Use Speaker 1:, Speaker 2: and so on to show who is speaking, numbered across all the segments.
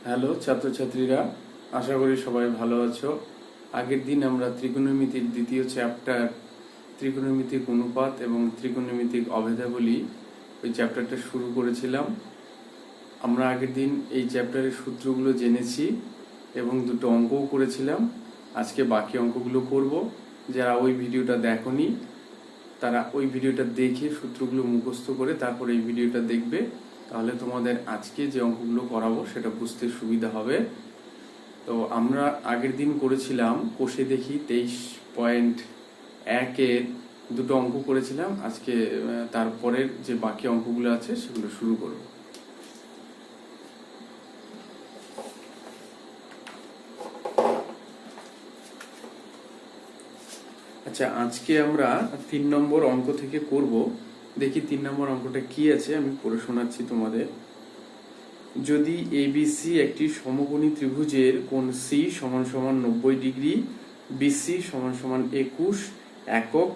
Speaker 1: Hello ছাত্রছাত্রীরা, আশা করি সবাই ভালো আছো। আগের দিন আমরা ত্রিকোণমিতির দ্বিতীয় চ্যাপ্টার ত্রিকোণমিতিক অনুপাত এবং ত্রিকোণমিতিক অভেদাবলী ওই চ্যাপ্টারটা শুরু করেছিলাম। আমরা আগের দিন এই চ্যাপ্টারের সূত্রগুলো জেনেছি এবং দুটো অঙ্কও করেছিলাম। আজকে বাকি অঙ্কগুলো করব। যারা ওই ভিডিওটা দেখোনি তারা ওই ভিডিওটা দেখে সূত্রগুলো মুখস্থ করে তারপর এই ভিডিওটা দেখবে, তাহলে তোমাদের আজকে যে অঙ্কগুলো করাবো সেটা বুঝতে সুবিধা হবে। তো আমরা আগের দিন করেছিলাম কোষে দেখি 23.1-এর দুটো অঙ্ক করেছিলাম। আজকে তারপরের যে বাকি অঙ্কগুলো আছে সেগুলো শুরু করব। আচ্ছা, আজকে আমরা 3 নম্বর অঙ্ক থেকে করব। দেখি 3 নম্বর অঙ্কটা কি আছে, আমি পড়ে শোনাচ্ছি তোমাদের। যদি এবিসি একটি সমকোণী ত্রিভুজের কোণ সি সমান সমান 90 ডিগ্রি, বিসি সমান সমান 21 একক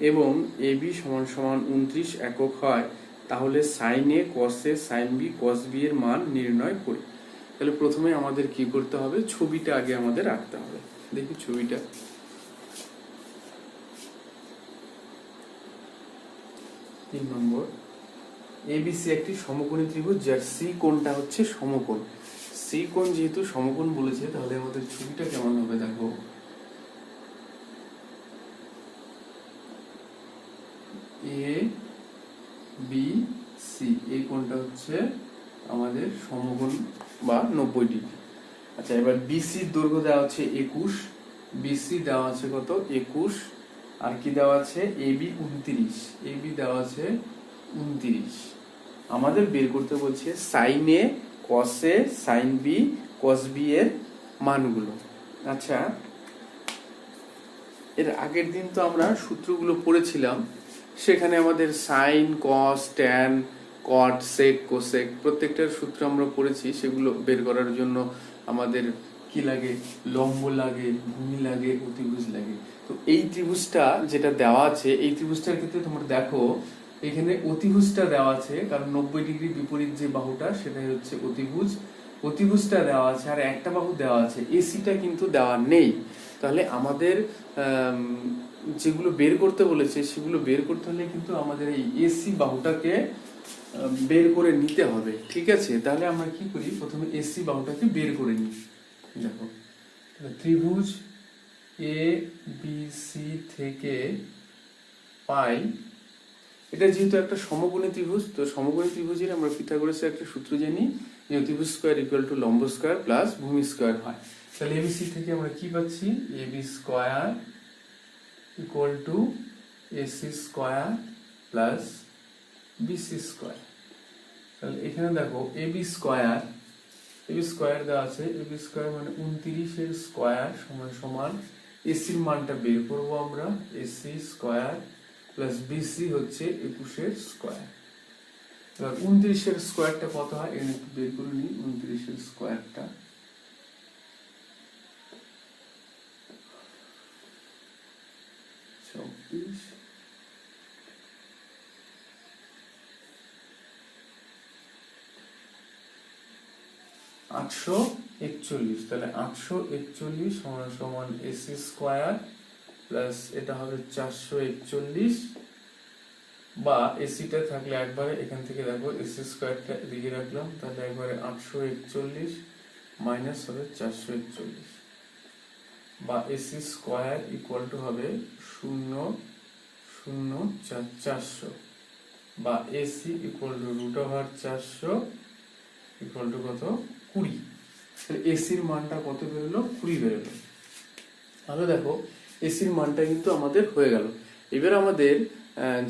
Speaker 1: এবং এবি সমান সমান 29 একক হয়, তাহলে সাইন এ কস এ সাইন বি কস বি এর মান নির্ণয় করি। তাহলে প্রথমে আমাদের কি করতে হবে, ছবিটা আগে আমাদের আঁকতে হবে। দেখি ছবিটা। 3 নম্বর, এবিসি একটি সমকোণী ত্রিভুজ যার সি কোণটা হচ্ছে সমকোণ। সি কোণ যেহেতু সমকোণ বলেছে, তাহলে আমাদের ছবিটা কেমন হবে দেখো। এ বি সি, এই কোণটা হচ্ছে আমাদের সমকোণ বা 90 ডিগ্রি। আচ্ছা, এবার বিসির দৈর্ঘ্য দেওয়া আছে 21, বিসি দেওয়া আছে কত 21, আর কি দেওয়া আছে এবি 29, এবি দেওয়া আছে 29। আমাদের বের করতে বলছে সাইন এ কস এ সাইন বি কস বি এর মানগুলো। আচ্ছা, এর আগের দিন তো আমরা সূত্রগুলো পড়েছিলাম, সেখানে আমাদের sine cos tan cot sec cosec প্রত্যেকটার সূত্র আমরা পড়েছি। সেগুলো বের করার জন্য আমাদের কি লাগে, লম্ব লাগে, ভূমি লাগে, অতিভুজ লাগে। তো এই ত্রিভুজটা যেটা দেওয়া আছে, এই ত্রিভুজটার ক্ষেত্রে তোমরা দেখো এখানে অতিভুজটা দেওয়া আছে, কারণ 90 ডিগ্রি বিপরীত যে বাহুটা সেটাই হচ্ছে অতিভুজ। অতিভুজটা দেওয়া আছে আর একটা বাহু দেওয়া আছে, এসিটা কিন্তু দেওয়া নেই। তাহলে আমাদের যেগুলো বের করতে বলেছে সেগুলো বের করতে হলে কিন্তু আমাদের এই এসি বাহুটাকে বের করে নিতে হবে, ঠিক আছে? তাহলে আমরা কি করি, প্রথমে এসি বাহুটাকে বের করে নিই। দেখো, ত্রিভুজ এ বি সি থেকে পাই, এটা যেহেতু একটা সমকোণী ত্রিভুজ, তো সমকোণী ত্রিভুজের আমরা পিথাগোরাসের একটা সূত্র জানি যে অতিভুজ স্কয়ার ইকুয়াল টু লম্ব স্কয়ার প্লাস ভূমি স্কয়ার হয়। তাহলে এবিসি থেকে আমরা কি পাচ্ছি, AB square equal to AC square plus BC square. তাহলে এখানে দেখো এবি স্কয়ার দেওয়া আছে, এবি স্কয়ার মানে 29 এর স্কয়ার সমান সমান এসির মানটা বের করব আমরা, এসি স্কয়ার প্লাস বিসি হচ্ছে 21 এর স্কয়ার। এবার 29 এর স্কয়ারটা কত হয়, এখানে একটু বের করে নিই। 29 এর স্কয়ারটা 24 841। তাহলে 841 সমান সমান এসি স্কয়ার প্লাস এটা হবে 441, বা এসিটা থাকলে একবারে এখান থেকে দেখো এসি স্কয়ারটা এদিকে রাখলাম, তাহলে একবারে 841 মাইনাস হবে 441, বা এসি স্কয়ার ইকুয়াল টু হবে 0.004, বা AC equal two √400 equal to কত 20। তাহলে এসির মানটা কত বেরোলো, 20 বেরোলো। তাহলে দেখো এসির মানটা কিন্তু আমাদের হয়ে গেল। এবার আমাদের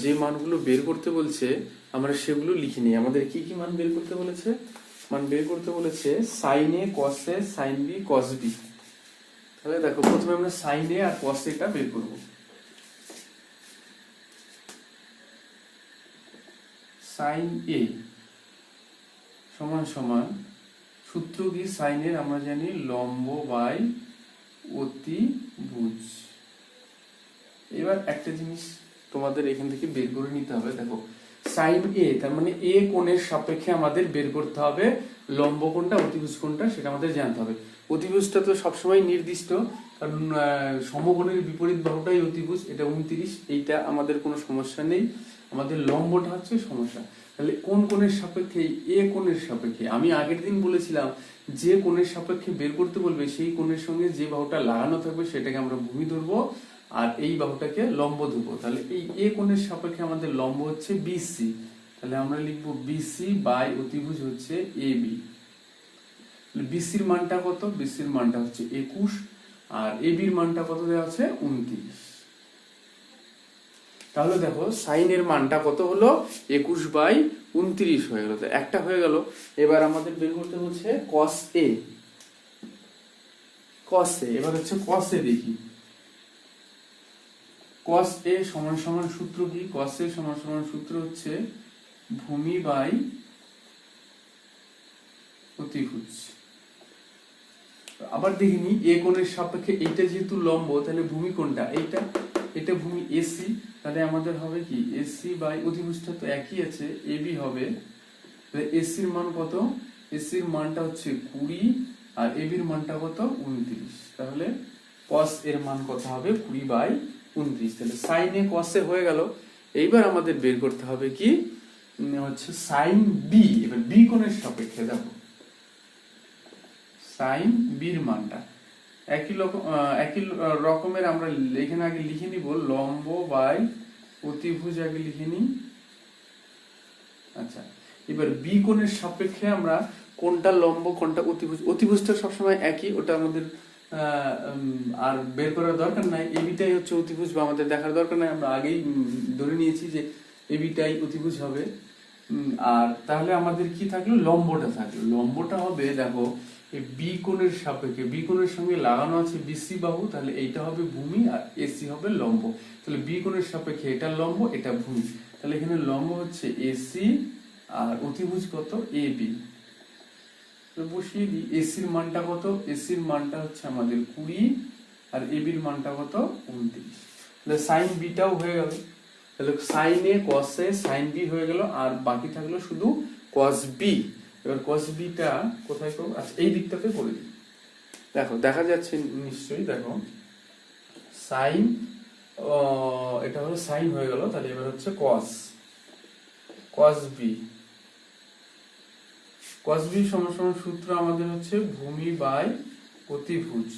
Speaker 1: যে মানগুলো বের করতে বলছে আমরা সেগুলো লিখে নিই। আমাদের কি কি মান বের করতে বলেছে, মান বের করতে বলেছে সাইন এ কস এ সাইন বি কস বি। তাহলে দেখো প্রথমে আমরা সাইন এ আর কস এটা বের করব। সাইন এ সমান সমান, সূত্র কি সাইনের আমরা জানি লম্ব বাই অতিভুজ। এবার একটা জিনিস তোমাদের এখান থেকে বের করে নিতে হবে। দেখো সাইন এ, তার মানে এ কোণের সাপেক্ষে আমাদের বের করতে হবে লম্ব কোণটা অতিভুজ কোণটা, সেটা আমাদের জানতে হবে। অতিভুজটা তো সবসময় নির্দিষ্ট, কারণ সমকোণের বিপরীত বাহুটাই অতিভুজ, এটা 29, এইটা আমাদের কোনো সমস্যা নেই। আমাদের লম্বটা হচ্ছে সমস্যা। তাহলে কোন কোণের সাপেক্ষে? এ কোণের সাপেক্ষে। আমি আগের দিন বলেছিলাম যে কোণের সাপেক্ষে বের করতে বলবে সেই কোণের সঙ্গে যে বাহুটা লাগানো থাকবে সেটাকে আমরা ভূমি ধরবো, আর এই বাহুটাকে লম্ব ধরবো। তাহলে এই এ কোণের সাপেক্ষে আমাদের লম্ব হচ্ছে বিসি, তাহলে আমরা লিখবো বিসি বাই অতিভুজ হচ্ছে এ বি। বিসির মানটা কত? বিসির মানটা হচ্ছে 21, আর এ বির মানটা কত দেওয়া আছে? 29। তাহলে দেখো সাইনের মানটা কত হলো? 21/29 হয়ে গেল। একটা হয়ে গেল। এবার আমাদের বের করতে হচ্ছে cos a। cos a, এবার হচ্ছে cos a দেখি। cos a সমান সমান সূত্র কি? cos a সমান সমান সূত্র হচ্ছে ভূমি বাই অতিভুজ। আবার দেখিনি এ কোণের সাপেক্ষে এইটা যেহেতু লম্ব, তাহলে ভূমি কোণটা এইটা, এটা ভূমি এসি, তাহলে আমাদের হবে কি এসি বাই অতিভুজটা তো একই আছে, এবি হবে। তাহলে এসির মান কত? এসির মানটা হচ্ছে 20, আর এবির মানটা কত? 29। তাহলে cos এর মান কত হবে? 20/29। তাহলে sin এ cos এ হয়ে গেল। এইবার আমাদের বের করতে হবে কি হচ্ছে sin বি। এবার বি কোণের সাপেক্ষে দেখো সাইন বির মানটা একই রকমের আমরা এখানে আগে লিখে নিব লম্ব বাই অতিভুজ, আগে লিখে নিই। আচ্ছা, এবার বি কোণের সাপেক্ষে আমরা কোনটা লম্ব কোনটা অতিভুজ, অতিভুজটা সবসময় একই, ওটা আমাদের আর বের করার দরকার নাই। এবিটাই হচ্ছে অতিভুজ, বা আমাদের দেখার দরকার নাই, আমরা আগেই ধরে নিয়েছি যে এবিটাই অতিভুজ হবে। আর তাহলে আমাদের কি থাকলো? লম্বটা থাকলো। লম্বটা হবে দেখো এই বি কোণের সাপেক্ষে, বি কোণের সঙ্গে লাগানো আছে বিসি বাহু, তাহলে এইটা হবে ভূমি আর এসি হবে লম্ব। তাহলে বি কোণের সাপেক্ষে এটা লম্ব, এটা ভূমি, তাহলে এখানে লম্ব হচ্ছে এসি আর অতিভুজ কত? A B. বসিয়ে দিই। এসির মানটা কত? এসির মানটা হচ্ছে আমাদের 20, আর এ বির মানটা কত? 29। তাহলে সাইন বিটাও হয়ে গেল। তাহলে সাইন এ কস এ সাইন বি হয়ে গেল, আর বাকি থাকলো শুধু কস বি। এবার কস বিটা কোথায় করবো? আচ্ছা, এই দিকটাতে করে দিই। দেখো দেখা যাচ্ছে নিশ্চয়ই, দেখো সাইন, এটা হলো সাইন হয়ে গেল। তাহলে এবার হচ্ছে কস, কস বি। cos b সমান সমান সূত্র আমাদের হচ্ছে ভূমি বাই অতিভুজ।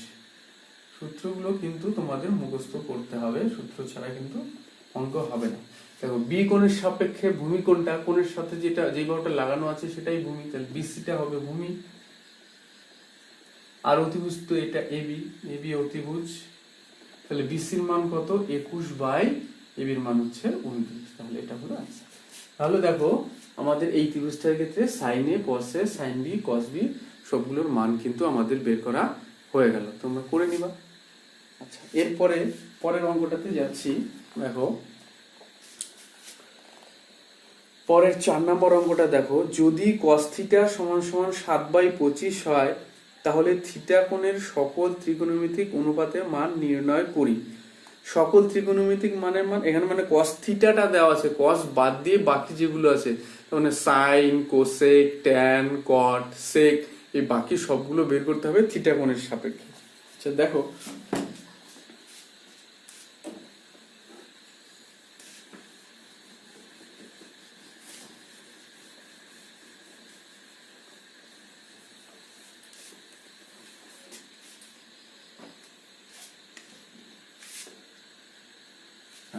Speaker 1: সূত্রগুলো কিন্তু তোমাদের মুখস্থ করতে হবে, সূত্র ছাড়া কিন্তু অঙ্ক হবে না। দেখো বি কোণের সাপেক্ষে ভূমি কোণটা, কোণের সাথে যেটা যে বাহুটা লাগানো আছে সেটাই ভূমি, তাহলে বিসিটা হবে ভূমি, আর অতিভুজ তো এটা এবি, এবি অতিভুজ। তাহলে বিসির মান কত? 21/এবির মান হচ্ছে 29। তাহলে এটা হলো आंसर। তাহলে দেখো আমাদের এই ত্রিভুজটার ক্ষেত্রে সাইন এ কস এ সাইন বি কস বি সবগুলোর মান কিন্তু আমাদের বের করা হয়ে গেল। তোমরা করে নিবা। আচ্ছা, এরপরে পরের অঙ্কটাতে যাচ্ছি। দেখো পরের 4 নম্বর অঙ্কটা দেখো, যদি cos থিটা সমান সমান 7/25 হয় তাহলে থিটা কোণের সকল ত্রিকোণমিতিক অনুপাতের মান নির্ণয় করি। সকল ত্রিকোণমিতিক মানের মান এখানে মানে cos থিটাটা দেওয়া আছে, cos বাদ দিয়ে বাকি যেগুলো আছে মানে সাইন, কোসেক, ট্যান, কট, সেক, এই বাকি সবগুলো বের করতে হবে থিটা কোণের সাপেক্ষে। আচ্ছা দেখো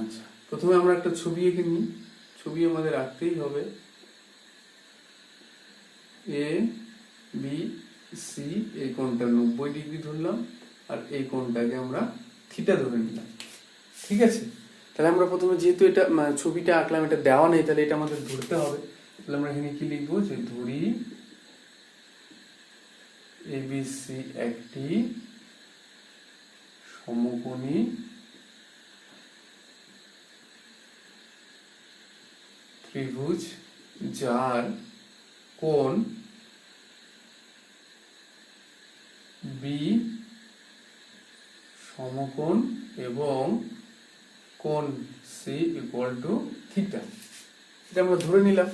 Speaker 1: আচ্ছা, প্রথমে আমরা একটা ছবি এঁকে নিই। ছবি আমাদের আঁকতেই হবে। এ বি সি, এই কোণটা 90 ডিগ্রি ধরলাম, আর এই কোণটাকে আমরা থিটা ধরে নিলাম। ঠিক আছে, তাহলে আমরা প্রথমে যেহেতু এটা ছবিটা আঁকলাম, এটা দেওয়া নেই, তাহলে এটা আমাদের ধরতে হবে। তাহলে আমরা এখানে কি লিখবো? যে ধরি এবিসি একটি সমকোণী ত্রিভুজ যার কোণ বি সমকোণ এবং কোণ সি ইকুয়াল টু থিটা। এটা আমরা ধরে নিলাম।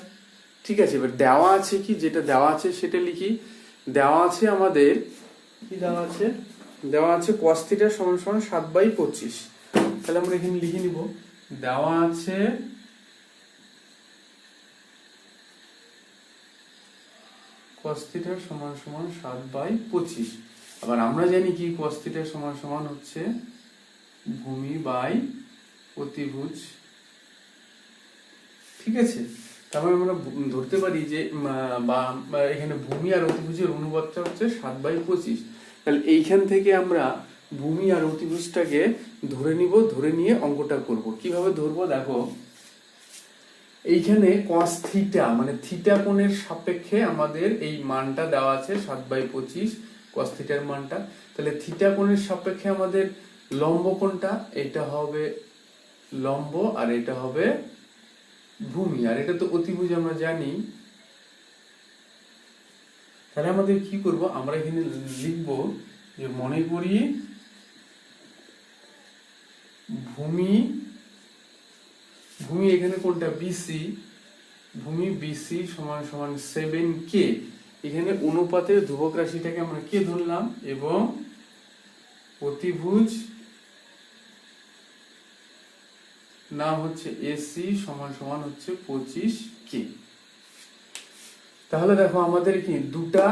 Speaker 1: ঠিক আছে, এবার দেওয়া আছে কি, যেটা দেওয়া আছে সেটা লিখি। দেওয়া আছে আমাদের কি দেওয়া আছে, দেওয়া আছে cos θ সমান সমান 7/25। তাহলে আমরা এখানে লিখে নিব, দেওয়া আছে cos θ সমান সমান 7/25। আবার আমরা জানি কি cos θ সমান সমান হচ্ছে ভূমি বাই অতিভুজ। ঠিক আছে, তারপরে আমরা ধরতে পারি যে বা এখানে ভূমি আর অতিভুজের অনুপাতটা হচ্ছে 7/25। তাহলে এইখান থেকে আমরা ভূমি আর অতিভুজটাকে ধরে নিব, ধরে নিয়ে অঙ্কটা করব। কিভাবে ধরবো দেখো, এইখানে cos θ মানে থিটা কোণের সাপেক্ষে আমাদের এই মানটা দেওয়া আছে 7/25 cos θ এর মানটা। তাহলে থিটা কোণের সাপেক্ষে আমাদের লম্ব কোণটা, এটা হবে লম্ব আর এটা হবে ভূমি, আর এটা তো অতিভুজ আমরা জানি। তাহলে আমাদের কি করব, আমরা এখানে লিখব যে মনে করি ভূমি, ভূমি এখানে কোনটা বিসি, ভূমি বিসি সমান সমান 7k। এখানে অনুপাতের ধ্রুবক রাশিটাকে আমরা কে ধরলাম, এবং অতিভুজ নাম হচ্ছে এসি সমান সমান হচ্ছে 25k। তাহলে দেখো আমাদের কি দুটা,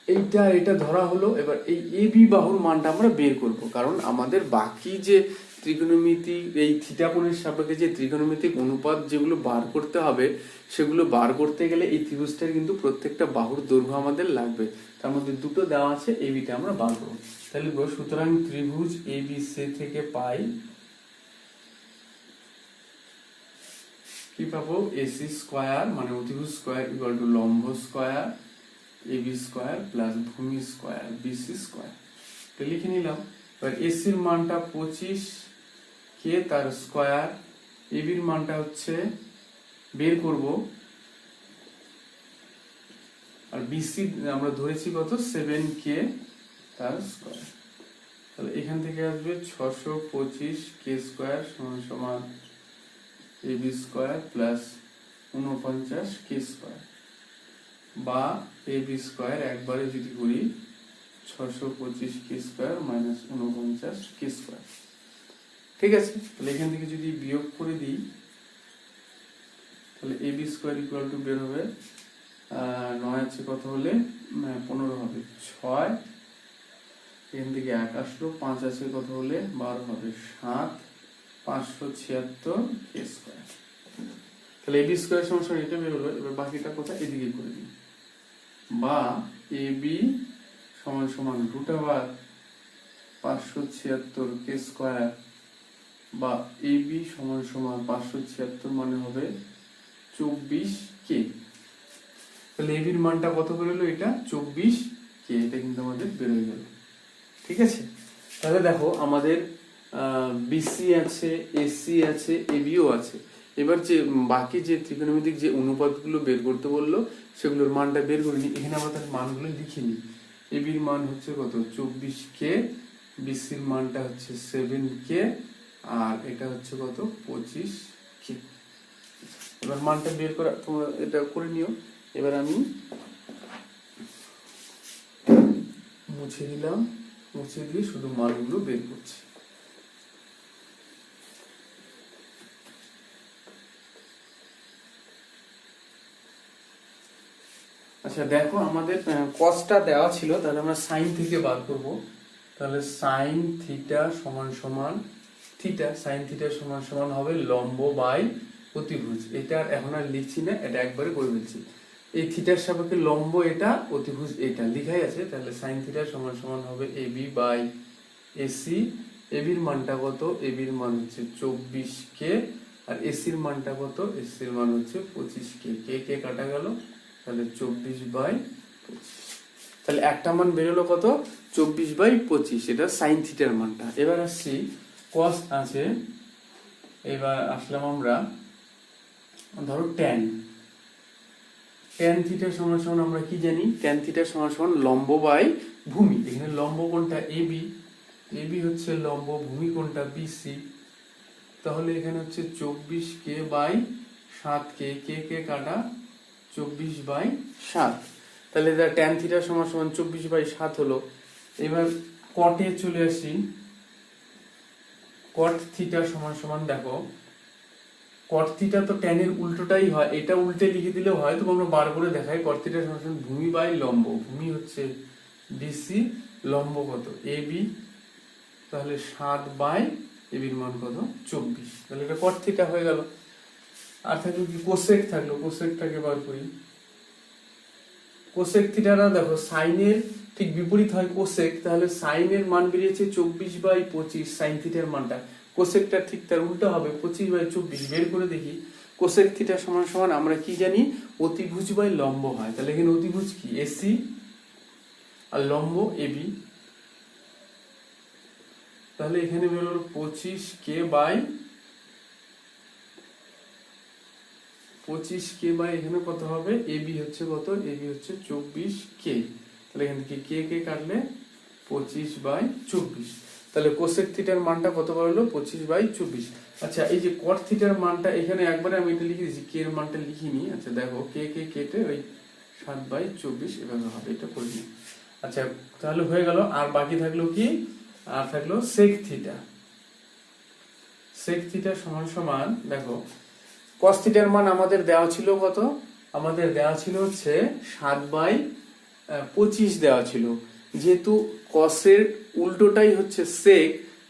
Speaker 1: এইটা এটা ধরা হলো। এবার এই এবি বাহুর মানটা আমরা বের করব, কারণ আমাদের বাকি যে ত্রিকোণমিতিক এই থিটা কোণের সাপেক্ষে যে ত্রিকোণমিতিক অনুপাত যেগুলো বার করতে হবে, সেগুলো বার করতে গেলে এই ত্রিভুজটার কিন্তু প্রত্যেকটা বাহুর দৈর্ঘ্য আমাদের লাগবে। তার মধ্যে দুটো দেওয়া আছে, এবিটা আমরা বার করব। তাহলে সুতরাং ত্রিভুজ এবিসি থেকে পাই কি পাবো, এসি স্কয়ার মানে অতিভুজ স্কয়ার ইকুয়াল টু লম্ব স্কয়ার এবি স্কয়ার প্লাস ভূমি স্কয়ার বিসি স্কয়ার। এটা লিখে নিলাম। এবার এসির মানটা 25 কে তার স্কয়ার, এবির মানটা হচ্ছে বের করব, আর বিসি আমরা ধরেছি কত 7k তার স্কয়ার। তাহলে এখান থেকে আসবে 625k স্কয়ার সমান সমান AB square plus 49k square, বা এবি স্কয়ার একবারে যদি করি 625k square minus 49k square. ঠিক আছে, তাহলে এখান থেকে যদি বিয়োগ করে দিই, তাহলে এবি স্কয়ার ইকুয়াল টু বের হবে 9 আছে কত হলে 15 হবে 6, এখান থেকে 1 আসলো, 5 আছে কত হলে 12 হবে 7, 576k স্কয়ার। তাহলে এবি স্কয়ার সমান এটা বের হলো। এবার বাকিটা কোথায়, এদিকে করে দিই, বা এবি সমান সমান রুট ওভার 576k স্কয়ার, বা এবি সমান সমান 576 মানে হবে 24k। তাহলে এবির মানটা কত করে হলো, এটা 24k। এটা কিন্তু আমাদের বের হয়ে গেল। ঠিক আছে, তাহলে দেখো আমাদের বিসি আছে, এসি আছে, এবিও আছে। এবার যে বাকি যে ত্রিকোণমিতিক যে অনুপাতগুলো বের করতে বললো, সেগুলোর মানটা বের করে নিই। এখানে আমরা তাহলে মানগুলো লিখে নিই। এবির মান হচ্ছে কত 24k, বিসির মানটা হচ্ছে 7k, আর এটা হচ্ছে কত 25k। এবার মানটা বের করা তোমরা এটা করে নিও। এবার আমি মুছে দিলাম, মুছে দিয়ে শুধু মানগুলো বের করছি। আচ্ছা দেখো, আমাদের কসটা দেওয়া ছিল, তাহলে আমরা সাইন থেকে বার করব। তাহলে সাইন থিটা সমান সমান থিটা, সাইন থিটা সমান সমান হবে লম্ব বাই অতিভুজ। এটা এখন আর লিখছি না, এটা একবারে করে ফেলছি। এই থিটার সাপেক্ষে লম্ব এটা, অতিভুজ এটা লেখাই আছে। তাহলে সাইন থিটা সমান সমান হবে এবি বাই এসি। এবির মানটা কত, এবির মান হচ্ছে 24k, আর এসির মানটা কত, এসির মান হচ্ছে 25k। কে কে কাটা গেল, তাহলে 24/25। তাহলে একটা মান বেরোলো কত, 24/25, এটা সাইন থিটার মানটা। এবার আসছি কস আছে। এবার আসলাম আমরা, ধরো ট্যান থিটা সমান সমান আমরা কি জানি, ট্যান থিটা সমান সমান লম্ব বাই ভূমি। এখানে লম্ব কোণটা এবি, এবি হচ্ছে লম্ব, ভূমি কোণটা বিসি। তাহলে এখানে হচ্ছে 24k বাই 7কে কে কাটা 24/7। তাহলে ট্যান থিটা সমান সমান 24/7 হলো। এবার কটে চলে আসি। কট থিটা সমান সমান দেখো, কট থিটা তো ট্যানের উল্টোটাই হয়, এটা উল্টে লিখে দিলেও হয়, তবু আমরা বার করে দেখাই। কট থিটা সমান সমান ভূমি বাই লম্ব, ভূমি হচ্ছে বিসি, লম্ব কত এবি, তাহলে 7 এবির মান কত 24। তাহলে এটা কট থিটা হয়ে গেল। আর থাকলো কি কোসেক থাকলো, কোসেকটাকে বার করি। কোসেক থিটাটা দেখো সাইনের ঠিক বিপরীত হয় কোসেক, তাহলে সাইনের মান বেরিয়েছে 24/25, সাইন থিটার মানটা। কোসেকটা ঠিক তার উল্টো হবে 25/24। বের করে দেখি কোসেক থিটা সমান সমান আমরা কি জানি, অতিভুজ বাই লম্ব হয়। তাহলে এখানে অতিভুজ কি এসি আর লম্ব এবি, তাহলে এখানে বের হলো 25k বাই এখানে কত হবে, এবি হচ্ছে কত, এবি হচ্ছে 24k। তাহলে এখান থেকে কে কাটলে 25/24। তাহলে কোসেক থিটার মানটা কত বার হলো 25/24। আচ্ছা, এই যে কট থিটার মানটা এখানে একবারে আমি এটা লিখে দিয়েছি, কে এর মানটা লিখিনি। আচ্ছা দেখো কে কেটে ওই 7/24 এভাবে হবে, এটা করে নিই। আচ্ছা তাহলে হয়ে গেল। আর বাকি থাকলো কি, আর থাকলো সেক থিটা। সেক থিটা সমান সমান দেখো, কস থিটার মান আমাদের দেওয়া ছিল কত, আমাদের দেওয়া ছিল হচ্ছে 7/25 দেওয়া ছিল। যেহেতু কসের উল্টোটাই হচ্ছে সেক,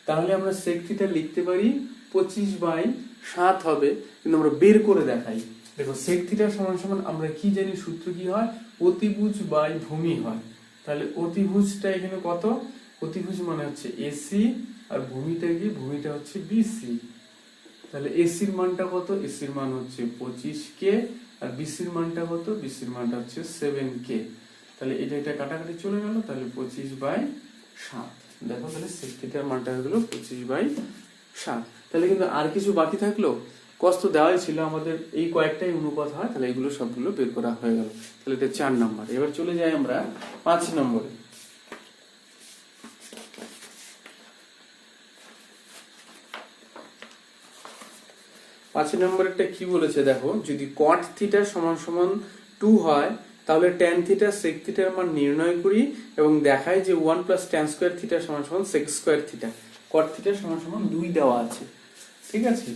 Speaker 1: তাহলে আমরা সেক থিটা লিখতে পারি 25/7 হবে, কিন্তু আমরা বের করে দেখাই। দেখো সেক থিটা সমান সমান আমরা কি জানি, সূত্র কি হয়, অতিভুজ বাই ভূমি হয়। তাহলে অতিভুজটা এখানে কত, অতিভুজ মানে হচ্ছে এসি, আর ভূমিটা কি, ভূমিটা হচ্ছে বিসি। তাহলে এসির মানটা কত, এসির মান হচ্ছে 25k, আর বিসির মানটা কত, বিসির মানটা হচ্ছে 7k। তাহলে এটা কাটাকাটি চলে গেল, তাহলে 25/7। দেখো তাহলে সেক থিটার মানটা হয়ে গেল 25/7। তাহলে কিন্তু আর কিছু বাকি থাকলো, কস তো দেওয়াই ছিল আমাদের, এই কয়েকটাই অনুপাত হয়, তাহলে এগুলো সবগুলো বের করা হয়ে গেল। তাহলে এটা 4 নম্বর। এবার চলে যাই আমরা 5 নম্বরে। 5 নম্বরেরটা কি বলেছে দেখো, যদি কট থিটা সমান সমান 2 হয়, তাহলে ট্যান থিটা সেক থিটার মান নির্ণয় করি এবং দেখাই যে 1 + ট্যান স্কয়ার থিটা সমান সমান sec square theta. Cot theta সমান সমান 2 দেওয়া আছে, ঠিক আছে।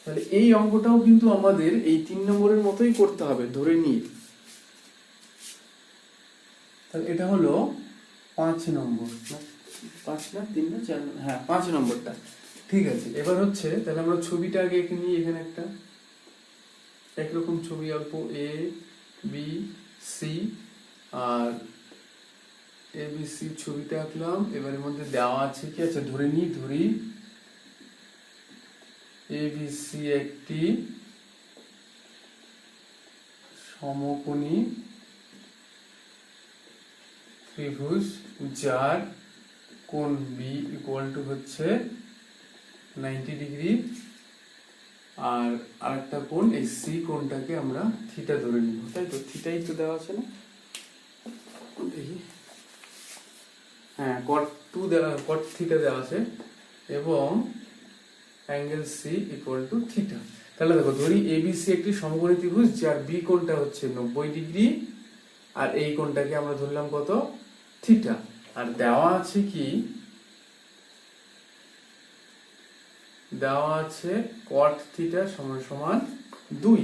Speaker 1: তাহলে এই অঙ্কটাও কিন্তু আমাদের এই 3 নম্বরের মতোই করতে হবে, ধরে নিয়ে। তাহলে এটা হলো 5 নম্বর, 5 না 3 না 4, হ্যাঁ 5 নম্বরটা, ঠিক আছে। এবার হচ্ছে তাহলে আমরা ছবিটা আগে নিয়ে, এখানে একটা একরকম ছবি আঁকবো, এ বি সি, আর এ বি সি ছবিটা আঁকলাম। এবার এর মধ্যে দেওয়া আছে কি, আছে ধরে ধরি এ বি সি একটি সমকোণী ত্রিভুজ, যার কোণ বি ইকুয়াল টু হচ্ছে 90 ডিগ্রি, আর আরেকটা কোণ এই সি কোণটাকে আমরা থিটা ধরে নিব, তাই তো, থিটাই তো দেওয়া আছে না, দেখি, হ্যাঁ cot থিটা দেওয়া আছে, এবং angle C equal to theta. তাহলে দেখো ধরি এবিসি একটি সমকোণী ত্রিভুজ, যার বি কোণটা হচ্ছে 90 ডিগ্রি, আর এই কোণটাকে আমরা ধরলাম কত, থিটা। আর দেওয়া আছে কি, দেওয়া আছে cot থিটা সমান সমান 2।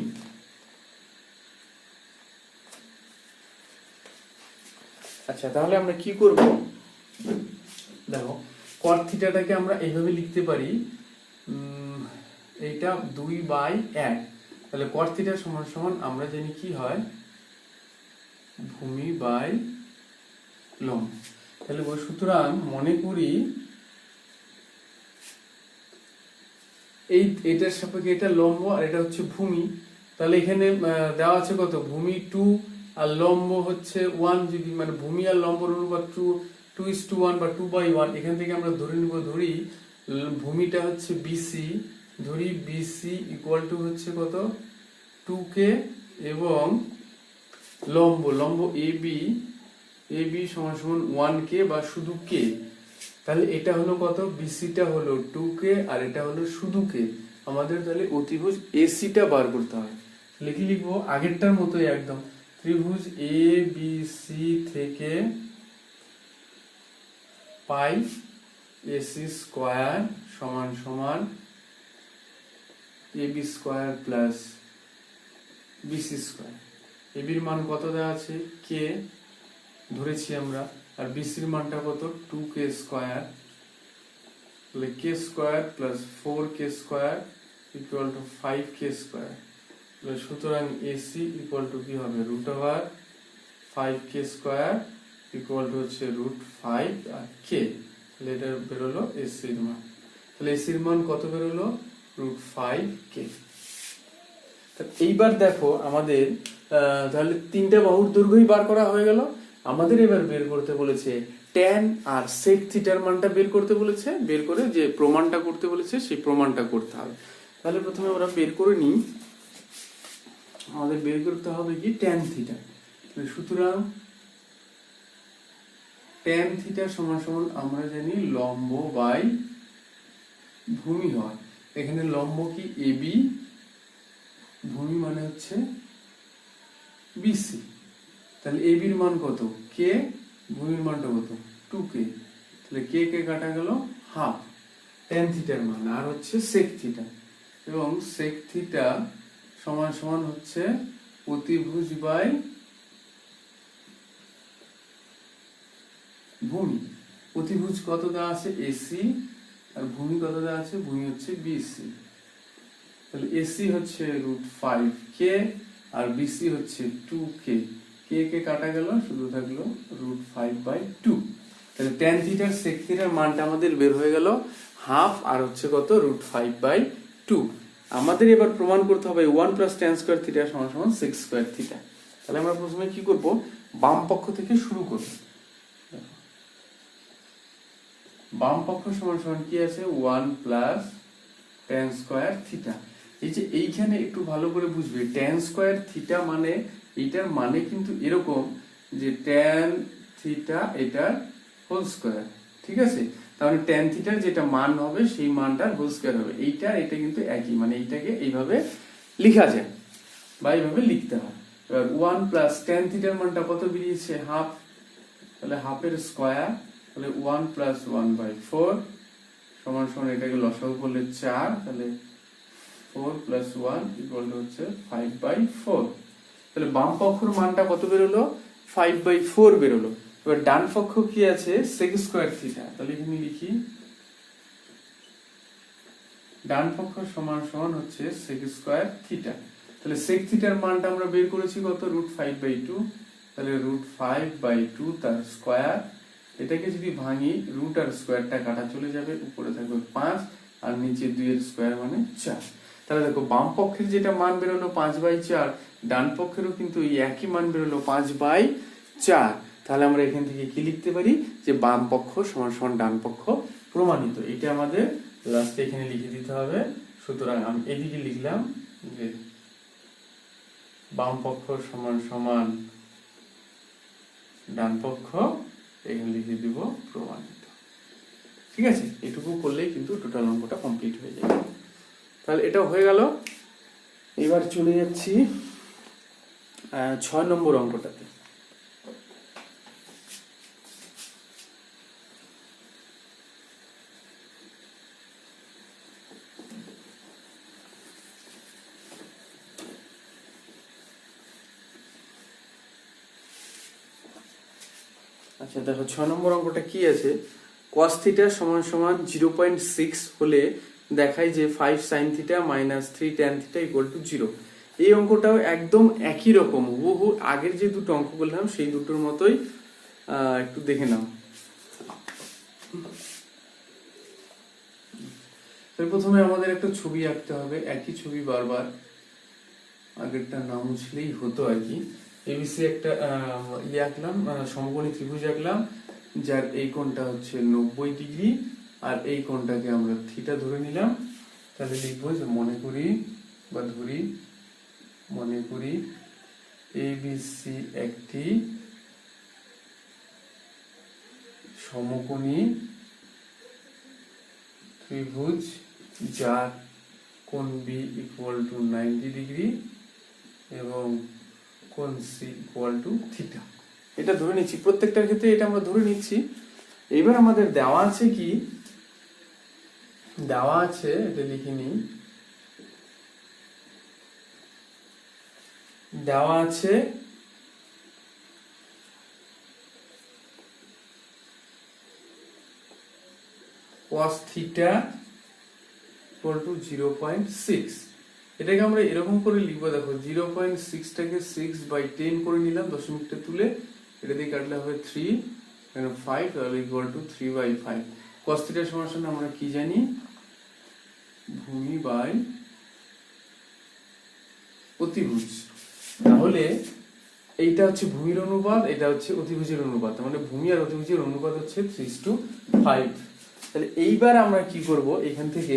Speaker 1: আচ্ছা তাহলে আমরা কি করব, দেখো cot থিটাটাকে আমরা এইভাবে লিখতে পারি, এইটা 2/1। তাহলে cot থিটা সমান সমান আমরা জানি কি হয়, ভূমি বাই লম্ব। তাহলে সুতরাং মনে করি এটার সাপেক্ষে এটা লম্ব, আর এটা হচ্ছে ভূমি। তাহলে এখানে দেওয়া আছে কত, ভূমি 2 আর লম্ব হচ্ছে 1। যদি মানে ভূমি আর লম্বর অনুপাত 2:1 বা 2/1, এখান থেকে আমরা ধরে নিব, ধরি ভূমিটা হচ্ছে বিসি, ধরি বিসি ইকুয়াল টু হচ্ছে কত 2k, এবং লম্ব এবি এ বি সমান সমান 1k বা শুধু k, তাহলে এটা হলো কত, বিসিটা হলো 2k আর এটা হলো শুধু k। আমাদের তাহলে অতিভুজ এসিটা বার করতে হবে। তাহলে কি লিখবো, আগেরটার মতোই একদম, ত্রিভুজ এ বি সি থেকে পাই এসি স্কয়ার সমান সমান AB square plus BC square. এবির মান কত দেওয়া আছে, কে ধরেছি আমরা, আর বিসির মানটা কত, 2k স্কয়ার, তাহলে K square plus 4k square equal to 5k square. সুতরাং এসি ইকুয়াল টু কি হবে, root over 5k square equal to হচ্ছে রুট 5 আর k। তাহলে এটা বেরোলো এসির মান। তাহলে এসির মান কত বেরোলো, রুট 5k। এইবার দেখো আমাদের তাহলে তিনটা বাহুর দৈর্ঘ্যই বার করা হয়ে গেল। আমাদের এবার বের করতে বলেছে ট্যান আর সেক থিটার মানটা বের করতে বলেছে, বের করে যে প্রমাণটা করতে বলেছে সেই প্রমাণটা করতে হবে। তাহলে প্রথমে আমরা বের করে নিই, আমাদের বের করতে হবে কি ট্যান থিটা। সুতরাং ট্যান থিটা সমান সমান আমরা জানি লম্ব বাই ভূমি হয়। এখানে লম্ব কি এবি, ভূমি মানে হচ্ছে বিসি। তাহলে এবির মান কত, কে, ভূমির মানটা কত, 2k। তাহলে কে কে কাটা গেল, হাফ ট্যান থিটার মান, আর হচ্ছে সেক থিটা, এবং সেক থিটা সমান সমান হচ্ছে অতিভুজ বাই ভূমি। অতিভুজ কত দেওয়া আছে, এসি, আর ভূমি কত দেওয়া আছে, ভূমি হচ্ছে বিসি। তাহলে এসি হচ্ছে রুট 5k আর বিসি হচ্ছে 2k, কে কে কাটা গেল, শুধু থাকলো রুট 5/2। তাহলে ট্যান থিটার সেক থিটার মানটা আমাদের বের হয়ে গেল হাফ, আর হচ্ছে কত, রুট 5/2। আমাদের এবার প্রমাণ করতে হবে 1 প্লাস ট্যান স্কয়ার থিটা সমান সমান সেক স্কয়ার থিটা। তাহলে আমরা প্রথমে কি করব, বাম পক্ষ থেকে শুরু করব। বাম পক্ষ সমান সমান কি আছে, 1 প্লাস ট্যান স্কয়ার থিটা। এই যে এইখানে একটু ভালো করে বুঝবে, ট্যান স্কয়ার থিটা মানে এইটার মানে কিন্তু এরকম যে ট্যান থিটা এটার হোল স্কয়ার, ঠিক আছে। তাহলে ট্যান থিটার যেটা মান হবে সেই মানটার হোল স্কয়ার হবে। এইটা এটা কিন্তু একই, মানে এইটাকে এইভাবে লেখা যায় বা এইভাবে লিখতে হয়। এবার 1 প্লাস ট্যান থিটার মানটা কত বেরিয়েছে, হাফ, তাহলে হাফের স্কয়ার, তাহলে 1 প্লাস 1/4 সমান সমান এটাকে লসাগু করলে 4, তাহলে 4 প্লাস 1 ইকুয়াল টু হচ্ছে 5/4। তাহলে বাম পক্ষের মানটা কত বেরোলো, 5/4 বেরোলো। এবার ডান পক্ষ কি আছে, সেক স্কয়ার থিটা। তাহলে এখানে লিখি ডান পক্ষ সমান সমান হচ্ছে সেক স্কয়ার থিটা। তাহলে সেক থিটার মানটা আমরা বের করেছি কত, রুট 5/2। তাহলে রুট 5/2 তার স্কয়ার, এটাকে যদি ভাঙি রুট আর স্কয়ারটা কাটা চলে যাবে, উপরে থাকবে 5 আর নিচে 2 এর স্কয়ার মানে 4। তাহলে দেখো বাম পক্ষের যেটা মান বেরোলো 5/4, ডান পক্ষেরও কিন্তু এই একই মান বেরোলো 5/4। তাহলে আমরা এখান থেকে কি লিখতে পারি, যে বাম পক্ষ সমান সমান ডান পক্ষ প্রমাণিত। এটা আমাদের লাস্টে এখানে লিখে দিতে হবে। সুতরাং আমি এদিকে লিখলাম যে বাম পক্ষ সমান সমান ডান পক্ষ, এখানে লিখে দিব প্রমাণিত। ঠিক আছে, এটুকু করলেই কিন্তু টোটাল অঙ্কটা কমপ্লিট হয়ে যাবে। তাহলে এটা হয়ে গেল। এবার চলে যাচ্ছি 6 নম্বর অঙ্কটাতে। আচ্ছা দেখো 6 নম্বর অঙ্কটা কি আছে, cos থিটা সমান সমান 0.6 হলে দেখায় যে 5 sin theta minus 3 tan theta equal to 0। এই অঙ্কটাও একদম একই রকম, হুবহু আগের যে দুটো অঙ্ক বললাম সেই দুটোর মতোই। একটু দেখে নাও। প্রথমে আমাদের একটা ছবি আঁকতে হবে, একই ছবি বারবার, আগেরটা না মুছলেই হতো আর কি। এবিসি একটা আঁকলাম, সমকোণী ত্রিভুজ আঁকলাম, যার এই কোণটা হচ্ছে 90 ডিগ্রি আর এই কোণটাকে আমরা থিটা ধরে নিলাম। তাহলে লিখবো যে মনে করি এবিসি একটি সমকোণী ত্রিভুজ যার কোণ বি ইকুয়াল টু 90 ডিগ্রি এবং কোণ সি ইকুয়াল টু থিটা। এটা ধরে নিচ্ছি, প্রত্যেকটার ক্ষেত্রে এটা আমরা ধরে নিচ্ছি। এবার আমাদের দেওয়া আছে কি, দেওয়া আছে এটা লিখে নিই, দেওয়া আছে cos থিটা ইকুয়াল টু 0.6। এটাকে আমরা এরকম করে লিখবো, দেখো 0.6টাকে 6/10 করে নিলাম, দশমিকটা তুলে এটা দিয়ে কাটলে হবে 3 এখানে 5 তাহলে ইকুয়াল টু 3/5। cos থিটা সমান আমরা কি জানি, ভূমি বাই অতিভুজ। তাহলে এইটা হচ্ছে ভূমির অনুপাত, এটা হচ্ছে অতিভুজের অনুপাত, মানে ভূমি আর অতিভুজের অনুপাত হচ্ছে 3:5। তাহলে এইবার আমরা কি করব, এখান থেকে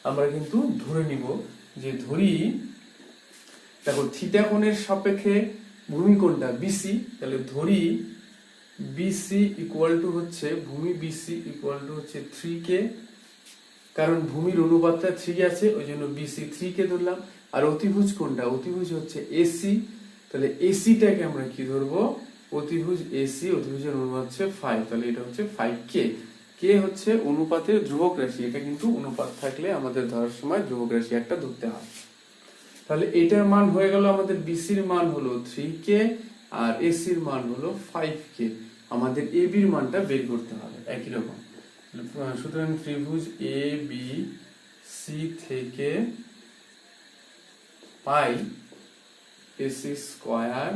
Speaker 1: আমরা কিন্তু ধরে নিব যে ধরি, দেখো থিটা কোণের সাপেক্ষে ভূমি কোণটা বিসি, তাহলে ধরি বিসি ইকুয়াল টু হচ্ছে, ভূমি বিসি ইকুয়াল টু হচ্ছে 3k, কারণ ভূমির অনুপাতটা 3 আছে ওই জন্য বিসি 3k ধরলাম। আর অতিভুজ কোণটা, অতিভুজ হচ্ছে এসি, তাহলে এসিটাকে আমরা কি ধরবো, অতিভুজ এসি, অতিভুজের অনুপাত হচ্ছে 5, তাহলে এটা হচ্ছে 5k। কে হচ্ছে অনুপাতের ধ্রুবক রাশি, এটা কিন্তু অনুপাত থাকলে আমাদের ধরার সময় ধ্রুবক রাশি একটা ধরতে হয়। তাহলে এটার মান হয়ে গেল, আমাদের বিসির মান হলো 3k আর এসির মান হলো 5k। আমাদের এবির মানটা বের করতে হবে একই রকম। সুতরাং ত্রিভুজ এ বি সি থেকে পাই AC square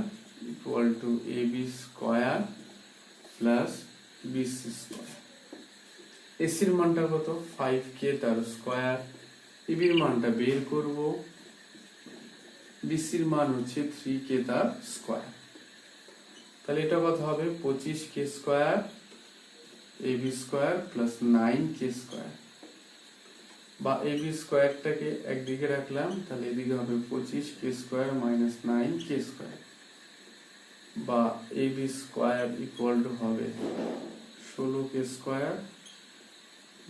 Speaker 1: equal to A B square plus BC square. এসির মানটা কত, 5k তার স্কয়ার, এবির মানটা বের করব, বিসির মান হচ্ছে 3k তার স্কয়ার। তাহলে এটা কত হবে, 25k square AB square plus 9k square, বা এবি স্কয়ারটাকে একদিকে রাখলাম, তাহলে এদিকে হবে 25k square minus 9k square, বা এবি স্কয়ার ইকুয়াল টু হবে 16k স্কয়ার,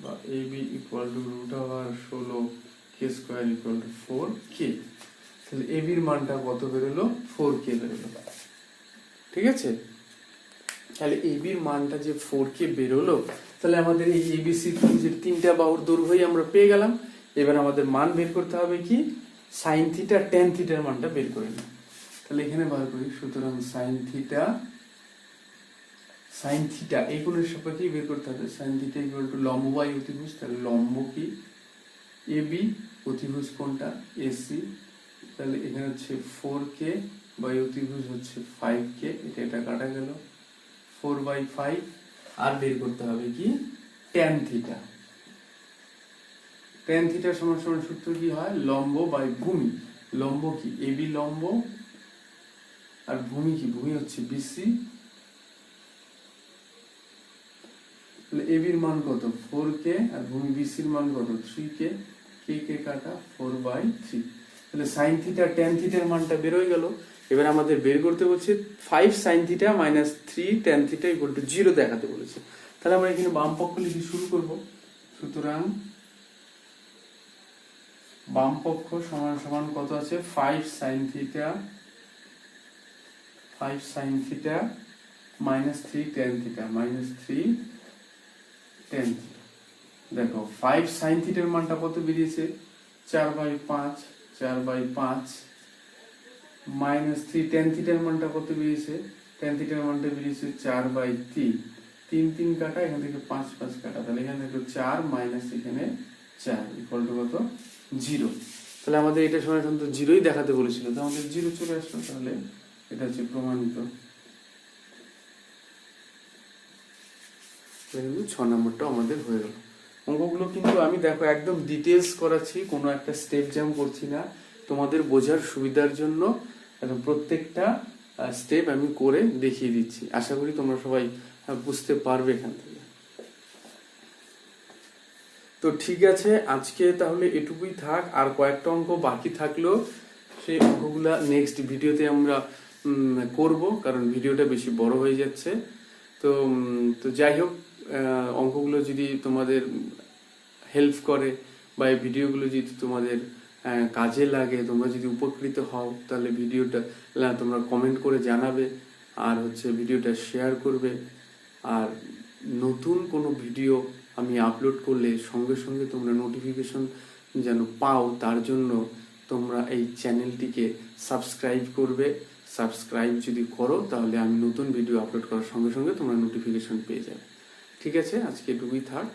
Speaker 1: বা AB equal to root over 16k square equal to 4k। তাহলে এবির মানটা কত বেরোলো, 4k বেরোলো, ঠিক আছে। তাহলে এবির মানটা যে 4k বেরোলো, তাহলে আমাদের এই এবিসি ত্রিভুজের তিনটা বাহুর দৈর্ঘ্যই আমরা পেয়ে গেলাম। এবার আমাদের মান বের করতে হবে কি, সাইন থিটা ট্যান থিটার মানটা বের করে নিই। তাহলে এখানে বার করি, সুতরাং সাইন থিটা এই কোণের সাপেক্ষে বের করতে হবে। সাইন থিটা ইকুয়াল টু লম্ব বাই অতিভুজ, তাহলে লম্ব কি এবি, অতিভুজ কোণটা এসি, তাহলে এখানে হচ্ছে 4k বাই অতিভুজ হচ্ছে 5k, এটা কাটা গেল 4/5। আর বের করতে হবে কি, ট্যান থিটা। ট্যান থিটার সমান সমান সূত্র কি হয়, লম্ব বাই ভূমি। লম্ব কি এবি লম্ব, আর ভূমি কি, ভূমি হচ্ছে বিসি। এবির মান কত, 4k, আর ভূমি বিসির মান কত, 3k, কে কাটা 4/3। তাহলে সাইন থিটা ট্যান থিটার মানটা বের হয়ে গেল। এবার আমাদের বের করতে বলছে 5 sine theta minus 3 tan theta equal to 0 দেখাতে বলেছে। তাহলে আমরা এখানে বাম পক্ষ লিখে শুরু করব। সুতরাং বাম পক্ষ সমান সমান কত আছে, 5 sine theta minus 3 tan theta, minus 3 tan theta. দেখো 5 সাইন থিটার মানটা কত বেরিয়েছে, 4/5 মাইনাস 3 ট্যান থিটার মানটা কত বেরিয়েছে, ট্যান থিটার মানটা বেরিয়েছে 4/3, 3 কাটা, এখান থেকে 5 কাটা, তাহলে এখানে দেখো 4 মাইনাস এখানে 4 ইকুয়াল টু কত, 0। তাহলে আমাদের এটা সমান সমান 0ই দেখাতে বলেছিল, তো আমাদের 0 চলে আসলো। তাহলে এটা হচ্ছে প্রমাণিত। 6 নম্বরটা আমাদের হয়ে গেল। অঙ্কগুলো কিন্তু আমি দেখো একদম ডিটেলস করাচ্ছি, কোনো একটা স্টেপ জ্যাম করছি না, তোমাদের বোঝার সুবিধার জন্য একদম প্রত্যেকটা স্টেপ আমি করে দেখিয়ে দিচ্ছি। আশা করি তোমরা সবাই বুঝতে পারবে এখান থেকে। তো ঠিক আছে, আজকে তাহলে এটুকুই থাক। আর কয়েকটা অঙ্ক বাকি থাকলেও সেই অঙ্কগুলা নেক্সট ভিডিওতে আমরা করব, কারণ ভিডিওটা বেশি বড় হয়ে যাচ্ছে। তো যাই হোক, অঙ্কগুলো যদি তোমাদের হেল্প করে বা এই ভিডিওগুলো যদি তোমাদের কাজে লাগে, তোমরা যদি উপকৃত হও, তাহলে ভিডিওটা তোমরা কমেন্ট করে জানাবে, আর ভিডিওটা শেয়ার করবে। আর নতুন কোনো ভিডিও আমি আপলোড করলে সঙ্গে সঙ্গে তোমরা নোটিফিকেশন যেন পাও, তার জন্য তোমরা এই চ্যানেলটিকে সাবস্ক্রাইব করবে। সাবস্ক্রাইব যদি করো তাহলে আমি নতুন ভিডিও আপলোড করার সঙ্গে সঙ্গে তোমরা নোটিফিকেশন পেয়ে যাবে। ঠিক আছে, আজকে এটুকুই থাক।